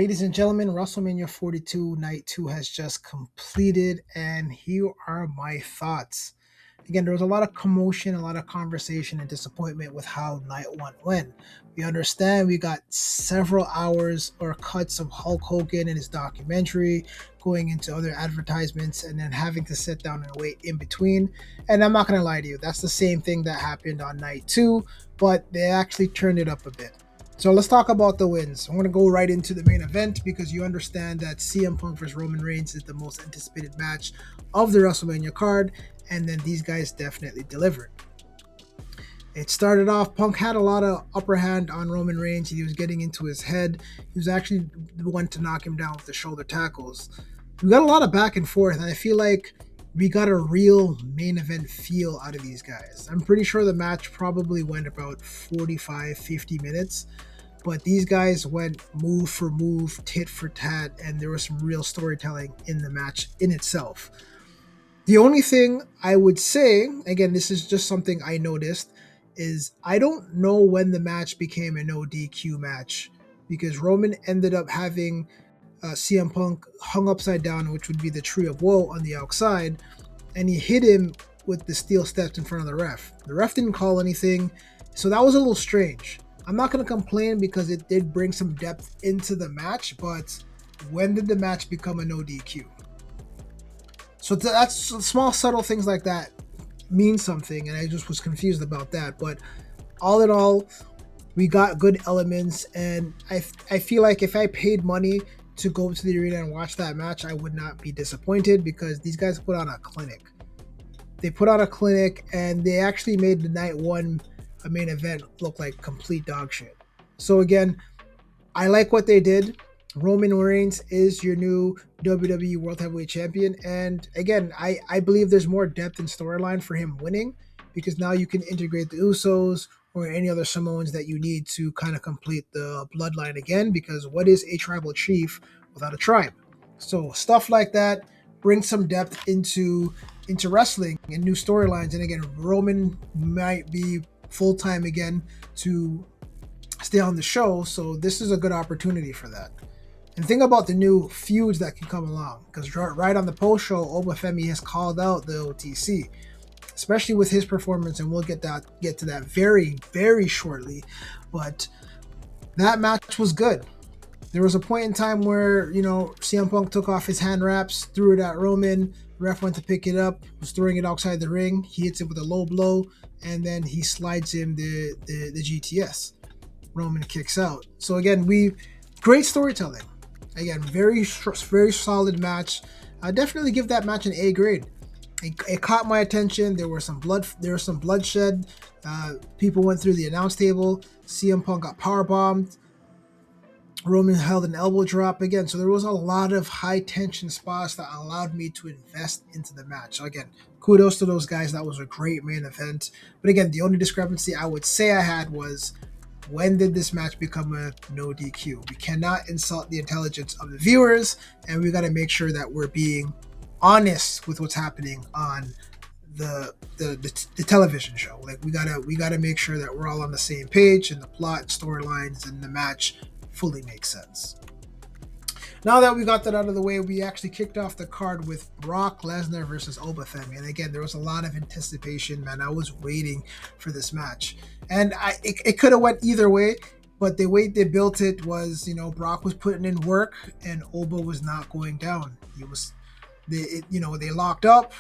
Ladies and gentlemen, WrestleMania 42 Night 2 has just completed, and here are my thoughts. Again, there was a lot of commotion, a lot of conversation, and disappointment with how Night 1 went. We understand we got several hours or cuts of Hulk Hogan and his documentary, going into other advertisements, and then having to sit down and wait in between. And I'm not going to lie to you, that's the same thing that happened on Night 2, but they actually turned it up a bit. So let's talk about the wins. I'm going to go right into the main event because you understand that CM Punk vs. Roman Reigns is the most anticipated match of the WrestleMania card, and then these guys definitely delivered. It started off, Punk had a lot of upper hand on Roman Reigns. He was getting into his head. He was actually the one to knock him down with the shoulder tackles. We got a lot of back and forth, and I feel like we got a real main event feel out of these guys. I'm pretty sure the match probably went about 45, 50 minutes. But these guys went move for move, tit for tat, and there was some real storytelling in the match in itself. The only thing I would say, again, this is just something I noticed, is I don't know when the match became a no DQ match because Roman ended up having CM Punk hung upside down, which would be the tree of woe on the outside, and he hit him with the steel steps in front of the ref. The ref didn't call anything, so that was a little strange. I'm not going to complain because it did bring some depth into the match, but when did the match become a no DQ? So that's small, subtle things like that mean something, and I just was confused about that. But all in all, we got good elements, and I feel like if I paid money to go to the arena and watch that match, I would not be disappointed because these guys put on a clinic. They put on a clinic, and they actually made the night one a main event look like complete dog shit. So again, I like what they did. Roman Reigns is your new WWE World Heavyweight Champion. And again, I believe there's more depth in storyline for him winning because now you can integrate the Usos or any other Samoans that you need to kind of complete the bloodline again, because what is a tribal chief without a tribe? So stuff like that brings some depth into wrestling and new storylines. And again, Roman might be full-time again to stay on the show, so this is a good opportunity for that. And think about the new feuds that can come along, because right on the post show, Obafemi has called out the OTC, especially with his performance, and we'll get to that very, very shortly. But that match was good. There was a point in time where, CM Punk took off his hand wraps, threw it at Roman. Ref went to pick it up, was throwing it outside the ring. He hits it with a low blow, and then he slides him the GTS. Roman kicks out. So again, great storytelling. Again, very solid match. I definitely give that match an A grade. It caught my attention. There was some bloodshed. People went through the announce table. CM Punk got power bombed. Roman held an elbow drop again. So there was a lot of high tension spots that allowed me to invest into the match. So again, kudos to those guys. That was a great main event. But again, the only discrepancy I would say I had was, when did this match become a no DQ? We cannot insult the intelligence of the viewers, and we got to make sure that we're being honest with what's happening on the television show. Like we gotta make sure that we're all on the same page, and the plot, storylines, and the match fully makes sense. Now that we got that out of the way, we actually kicked off the card with Brock Lesnar versus Obafemi. And again, there was a lot of anticipation, man. I was waiting for this match. And it could have went either way, but the way they built it was, Brock was putting in work and Oba was not going down. They locked up.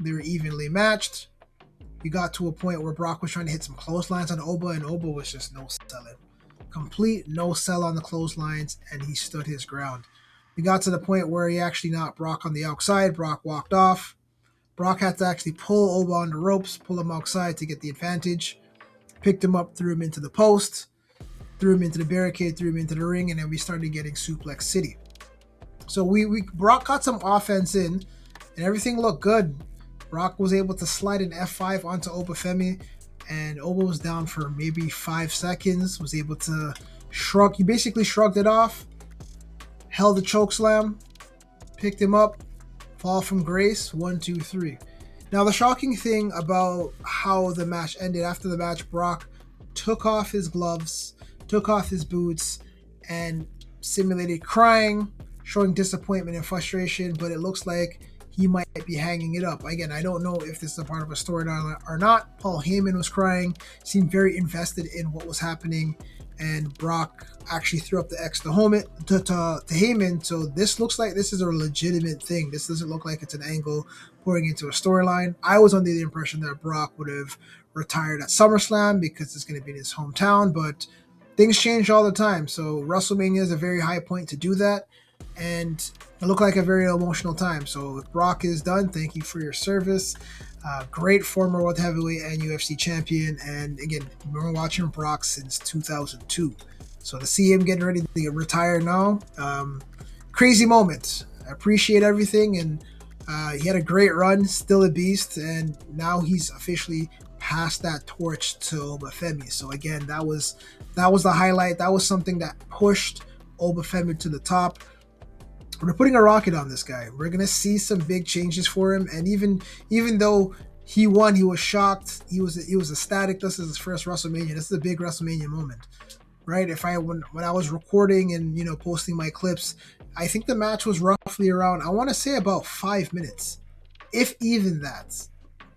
They were evenly matched. You got to a point where Brock was trying to hit some clotheslines on Oba, and Oba was just no selling. Complete no sell on the clotheslines, and he stood his ground. We got to the point where he actually knocked Brock on the outside. Brock walked off. Brock had to actually pull Oba on the ropes, pull him outside to get the advantage. Picked him up, threw him into the post, threw him into the barricade, threw him into the ring, and then we started getting Suplex City. So Brock got some offense in, and everything looked good. Brock was able to slide an F5 onto Obafemi, and Oba was down for maybe 5 seconds, was able to shrug. He basically shrugged it off, held the choke slam, picked him up, fall from grace, 1, 2, 3. Now, the shocking thing about how the match ended, after the match, Brock took off his gloves, took off his boots, and simulated crying, showing disappointment and frustration, but it looks like he might be hanging it up. Again, I don't know if this is a part of a storyline or not. Paul Heyman was crying, seemed very invested in what was happening, and Brock actually threw up the X to Heyman. So this looks like this is a legitimate thing. This doesn't look like it's an angle pouring into a storyline. I was under the impression that Brock would have retired at SummerSlam because it's going to be in his hometown, but things change all the time. So WrestleMania is a very high point to do that, and it looked like a very emotional time. So if Brock is done, thank you for your service. Great former World Heavyweight and UFC champion, and again, we've been watching Brock since 2002. So to see him getting ready to retire now, crazy moment. I appreciate everything, and he had a great run, still a beast, and now he's officially passed that torch to Obafemi. So again, that was the highlight. That was something that pushed Obafemi to the top. We're putting a rocket on this guy. We're gonna see some big changes for him, and even though he won, he was shocked. He was ecstatic. This is his first WrestleMania. This is a big WrestleMania moment, right? When I was recording and posting my clips, I think the match was roughly around, I want to say, about 5 minutes, if even that.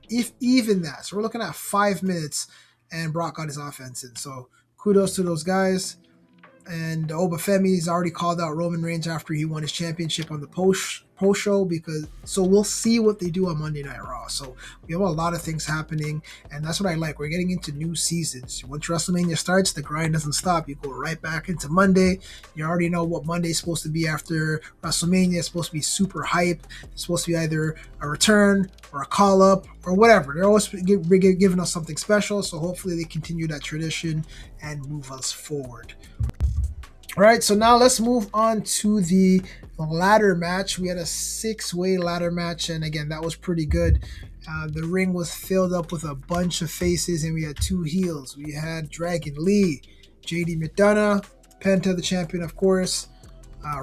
So we're looking at 5 minutes, and Brock got his offense in. So kudos to those guys. And Obafemi's already called out Roman Reigns after he won his championship on the post show, so we'll see what they do on Monday Night Raw. So we have a lot of things happening, and that's what I like. We're getting into new seasons. Once WrestleMania starts, the grind doesn't stop. You go right back into Monday. You already know what Monday's supposed to be after WrestleMania. It's supposed to be super hype. It's supposed to be either a return or a call up or whatever. They're always giving us something special, so hopefully they continue that tradition and move us forward. All right, so now let's move on to the ladder match. We had a 6-way ladder match, and again, that was pretty good. The ring was filled up with a bunch of faces, and we had 2 heels. We had Dragon Lee, JD McDonough, Penta, the champion, of course,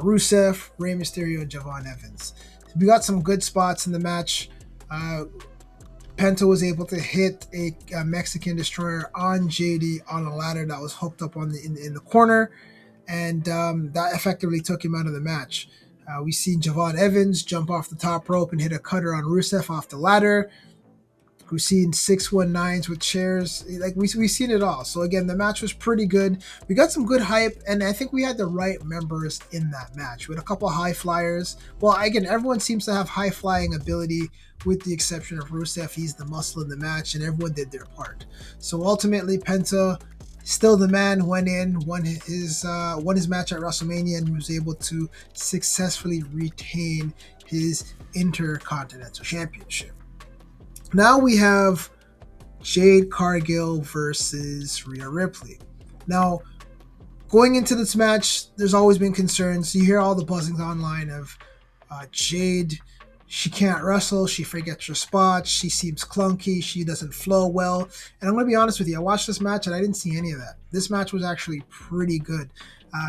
Rusev, Rey Mysterio, and Javon Evans. We got some good spots in the match. Penta was able to hit a Mexican destroyer on JD on a ladder that was hooked up on in the corner, and that effectively took him out of the match. We seen Javon Evans jump off the top rope and hit a cutter on Rusev off the ladder. We've seen 619s with chairs. Like we've seen it all. So again, the match was pretty good. We got some good hype, and I think we had the right members in that match. We had a couple high flyers. Well, again, everyone seems to have high flying ability, with the exception of Rusev. He's the muscle in the match, and everyone did their part. So ultimately, Penta, still the man, went in, won his match at WrestleMania, and was able to successfully retain his Intercontinental Championship. Now we have Jade Cargill versus Rhea Ripley. Now, going into this match, there's always been concerns. You hear all the buzzings online of Jade. She can't wrestle. She forgets her spots. She seems clunky. She doesn't flow well. And I'm going to be honest with you. I watched this match and I didn't see any of that. This match was actually pretty good.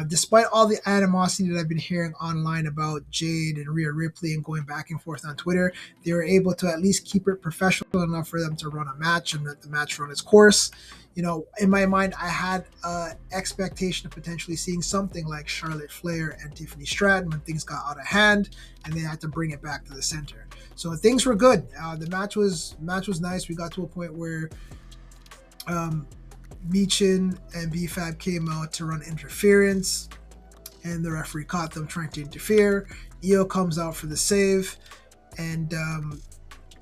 Despite all the animosity that I've been hearing online about Jade and Rhea Ripley and going back and forth on Twitter, they were able to at least keep it professional enough for them to run a match and let the match run its course. In my mind, I had an expectation of potentially seeing something like Charlotte Flair and Tiffany Stratton when things got out of hand and they had to bring it back to the center. So things were good. The match was nice. We got to a point where Meechin and BFAB came out to run interference, and the referee caught them trying to interfere. Io comes out for the save, and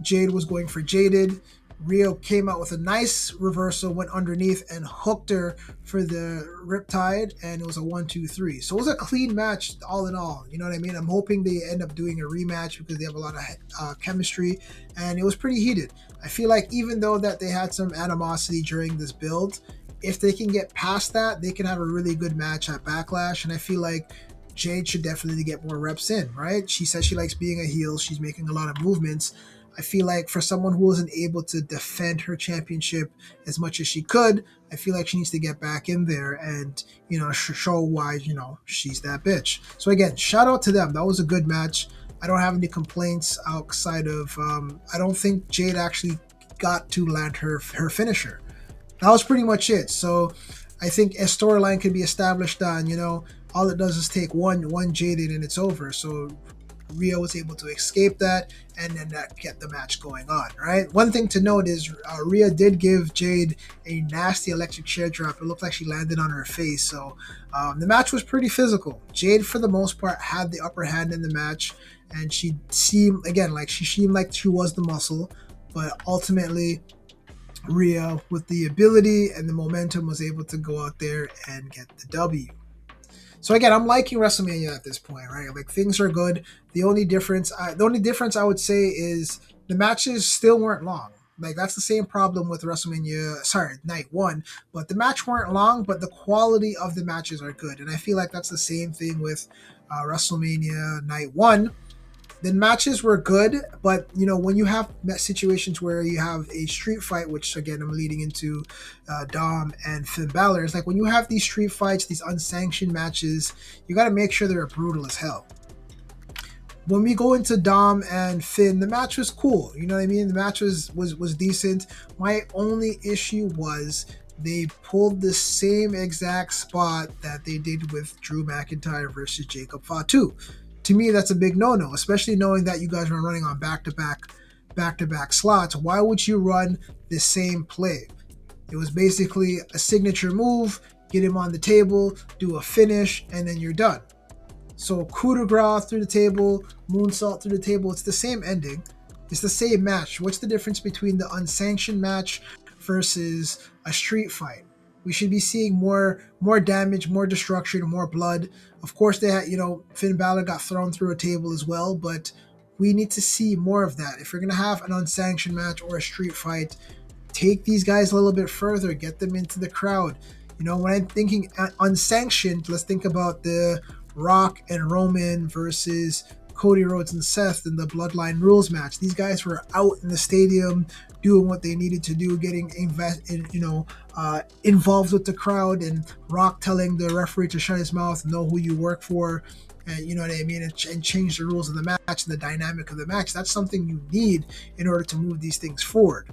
Jade was going for Jaded. Rio came out with a nice reversal, went underneath and hooked her for the Riptide, and it was a 1-2-3. So it was a clean match all in all. You know what I mean? I'm hoping they end up doing a rematch because they have a lot of chemistry, and it was pretty heated. I feel like even though that they had some animosity during this build, if they can get past that, they can have a really good match at Backlash, and I feel like Jade should definitely get more reps in, right? She says she likes being a heel. She's making a lot of movements. I feel like for someone who wasn't able to defend her championship as much as she could, I feel like she needs to get back in there and, show why, she's that bitch. So again, shout out to them. That was a good match. I don't have any complaints outside of, I don't think Jade actually got to land her finisher. That was pretty much it. So I think a storyline could be established on, all it does is take one Jaded and it's over. So Rhea was able to escape that, and then that kept the match going on, right? One thing to note is Rhea did give Jade a nasty electric chair drop. It looked like she landed on her face. So the match was pretty physical. Jade, for the most part, had the upper hand in the match, and she seemed, again, like she seemed like she was the muscle, but ultimately Rhea, with the ability and the momentum, was able to go out there and get the W. So again, I'm liking WrestleMania at this point, right? Like things are good. The only difference I would say is the matches still weren't long. Like that's the same problem with WrestleMania. Sorry, night one, but the match weren't long, but the quality of the matches are good, and I feel like that's the same thing with WrestleMania night one. The matches were good, but when you have situations where you have a street fight, which again I'm leading into Dom and Finn Balor, it's like when you have these street fights, these unsanctioned matches, you got to make sure they're brutal as hell. When we go into Dom and Finn, the match was cool. You know what I mean? The match was decent. My only issue was they pulled the same exact spot that they did with Drew McIntyre versus Jacob Fatu. To me, that's a big no-no, especially knowing that you guys were running on back-to-back slots. Why would you run the same play? It was basically a signature move, get him on the table, do a finish, and then you're done. So coup de grace through the table, moonsault through the table. It's the same ending. It's the same match. What's the difference between the unsanctioned match versus a street fight? We should be seeing more damage, more destruction, more blood. Of course, they had, Finn Balor got thrown through a table as well, but we need to see more of that. If you're gonna have an unsanctioned match or a street fight, take these guys a little bit further, get them into the crowd. When I'm thinking unsanctioned, let's think about the Rock and Roman versus Cody Rhodes and Seth in the Bloodline Rules match. These guys were out in the stadium doing what they needed to do, getting involved with the crowd, and Rock telling the referee to shut his mouth, know who you work for, and you know what I mean, and change the rules of the match and the dynamic of the match. That's something you need in order to move these things forward.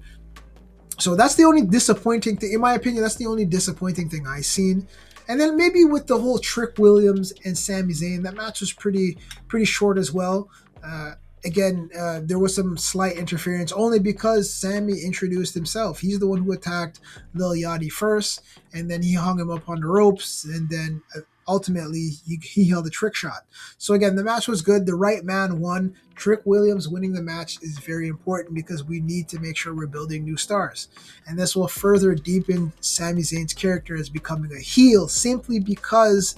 So that's the only disappointing thing, in my opinion. That's the only disappointing thing I've seen. And then maybe with the whole Trick Williams and Sami Zayn, that match was pretty short as well. There was some slight interference only because Sami introduced himself. He's the one who attacked Lil Yachty first, and then he hung him up on the ropes, and then ultimately he held a trick shot. So again, the match was good. The right man won. Trick Williams winning the match is very important because we need to make sure we're building new stars. And this will further deepen Sami Zayn's character as becoming a heel simply because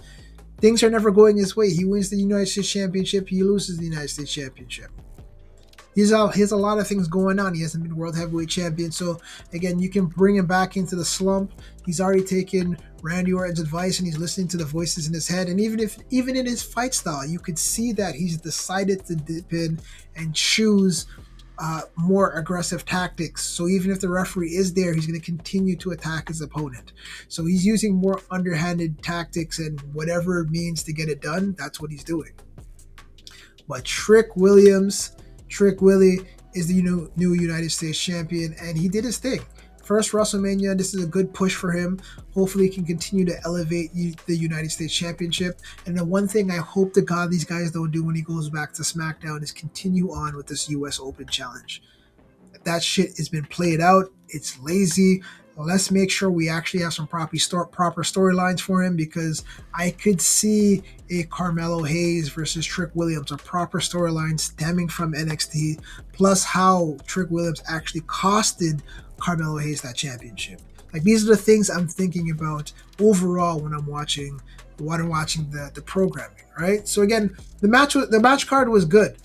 things are never going his way. He wins the United States Championship, he loses the United States Championship. He has a lot of things going on. He hasn't been World Heavyweight Champion. So, again, you can bring him back into the slump. He's already taken Randy Orton's advice and he's listening to the voices in his head. And even in his fight style, you could see that he's decided to dip in and choose more aggressive tactics. So even if the referee is there, he's going to continue to attack his opponent. So he's using more underhanded tactics and whatever means to get it done, that's what he's doing. But Trick Willie is the new United States champion, and he did his thing. First WrestleMania, this is a good push for him. Hopefully he can continue to elevate the United States Championship. And the one thing I hope to God these guys don't do when he goes back to SmackDown is continue on with this US Open Challenge. That shit has been played out. It's lazy. Let's make sure we actually have some proper storylines for him, because I could see a Carmelo Hayes versus Trick Williams, a proper storyline stemming from NXT, plus how Trick Williams actually costed Carmelo Hayes that championship. Like, these are the things I'm thinking about overall when I'm watching the programming, right? So again, the match card was good.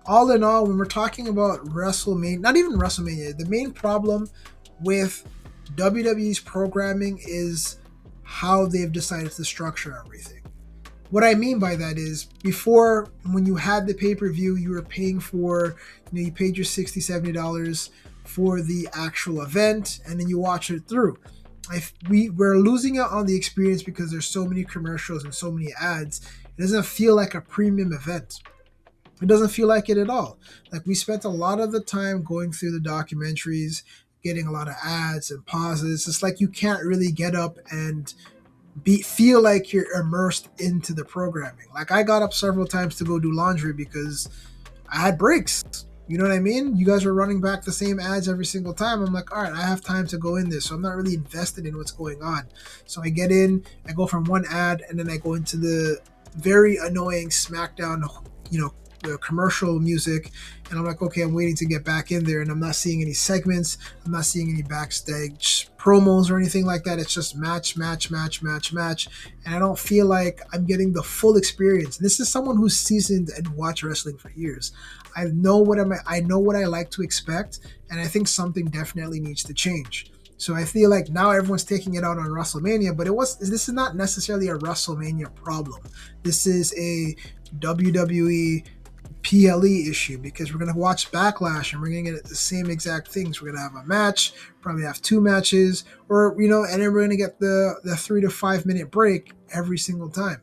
All in all, when we're talking about WrestleMania, not even WrestleMania, the main problem with WWE's programming is how they've decided to structure everything. What I mean by that is, before, when you had the pay-per-view, you were paying for, you paid your $60, $70 for the actual event, and then you watch it through. We're losing out on the experience because there's so many commercials and so many ads. It doesn't feel like a premium event. It doesn't feel like it at all. Like, we spent a lot of the time going through the documentaries, getting a lot of ads and pauses. It's like you can't really get up and feel like you're immersed into the programming. Like I got up several times to go do laundry because I had breaks. You know what I mean? You guys are running back the same ads every single time. I'm like, all right, I have time to go in this. So I'm not really invested in what's going on. So I get in, I go from one ad, and then I go into the very annoying SmackDown, you know, the commercial music. And I'm like, okay, I'm waiting to get back in there. And I'm not seeing any segments. I'm not seeing any backstage promos or anything like that. It's just match, match, match, match, match. And I don't feel like I'm getting the full experience. This is someone who's seasoned and watched wrestling for years. I know what I like to expect, and I think something definitely needs to change. So I feel like now everyone's taking it out on WrestleMania, but this is not necessarily a WrestleMania problem. This is a WWE PLE issue because we're gonna watch Backlash and we're gonna get the same exact things. We're gonna have a match, probably have two matches, or and then we're gonna get the 3 to 5 minute break every single time.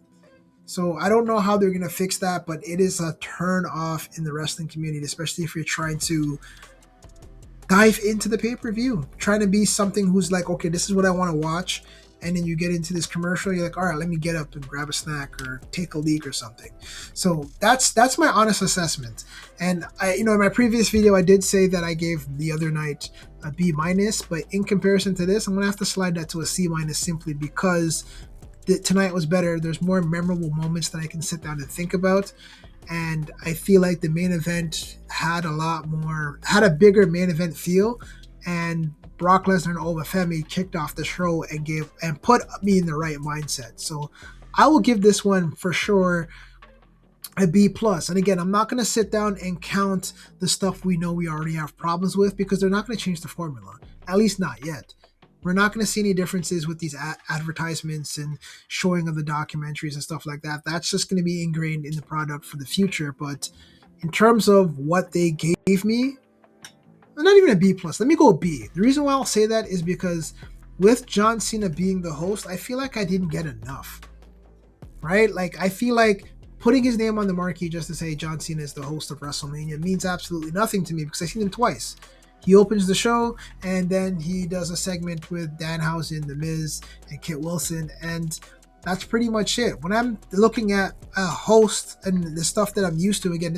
So I don't know how they're gonna fix that, but it is a turn off in the wrestling community, especially if you're trying to dive into the pay-per-view, trying to be something who's like, okay, this is what I want to watch, and then you get into this commercial, you're like, all right, let me get up and grab a snack or take a leak or something. So that's my honest assessment. And in my previous video, I did say that I gave the other night a B minus, but in comparison to this, I'm gonna have to slide that to a C minus simply because tonight was better. There's more memorable moments that I can sit down and think about. And I feel like the main event had a bigger main event feel. And Brock Lesnar and Obafemi kicked off the show and put me in the right mindset. So I will give this one for sure a B plus. And again, I'm not going to sit down and count the stuff we know we already have problems with because they're not going to change the formula, at least not yet. We're not going to see any differences with these advertisements and showing of the documentaries and stuff like that. That's just going to be ingrained in the product for the future. But in terms of what they gave me, not even a B plus. Let me go B. The reason why I'll say that is because with John Cena being the host, I feel like I didn't get enough. Right? Like I feel like putting his name on the marquee just to say John Cena is the host of WrestleMania means absolutely nothing to me because I've seen him twice. He opens the show and then he does a segment with Danhausen, The Miz, and Kit Wilson, and that's pretty much it. When I'm looking at a host and the stuff that I'm used to, again,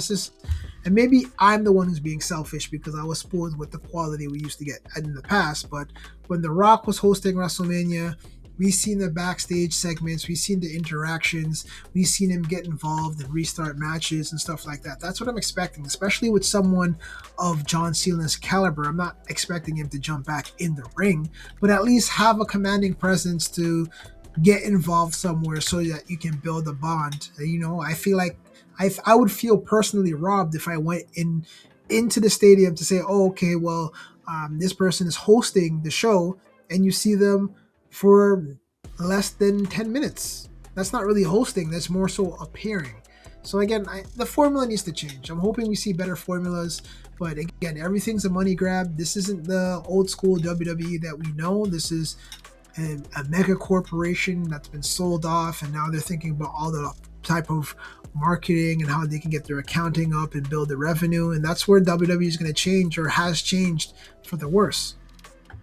and maybe I'm the one who's being selfish because I was spoiled with the quality we used to get in the past, but when The Rock was hosting WrestleMania, we've seen the backstage segments, we've seen the interactions, we've seen him get involved and restart matches and stuff like that. That's what I'm expecting, especially with someone of John Cena's caliber. I'm not expecting him to jump back in the ring, but at least have a commanding presence to get involved somewhere so that you can build a bond. I feel like I would feel personally robbed if I went into the stadium to say, oh, okay, well, this person is hosting the show, and you see them for less than 10 minutes. That's not really hosting, that's more so appearing. So again, the formula needs to change. I'm hoping we see better formulas, but again, everything's a money grab. This isn't the old school WWE that we know. This is a mega corporation that's been sold off, and now they're thinking about all the type of marketing and how they can get their accounting up and build the revenue, and that's where WWE is going to change, or has changed for the worse.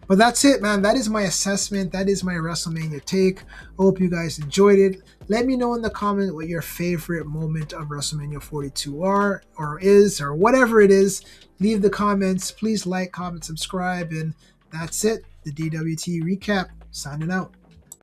But that's it, man. That is my assessment. That is my WrestleMania take. I hope you guys enjoyed it. Let me know in the comment what your favorite moment of WrestleMania 42 is, or whatever it is. Leave the comments. Please like, comment, subscribe, and that's it. The DWT recap. Signing out.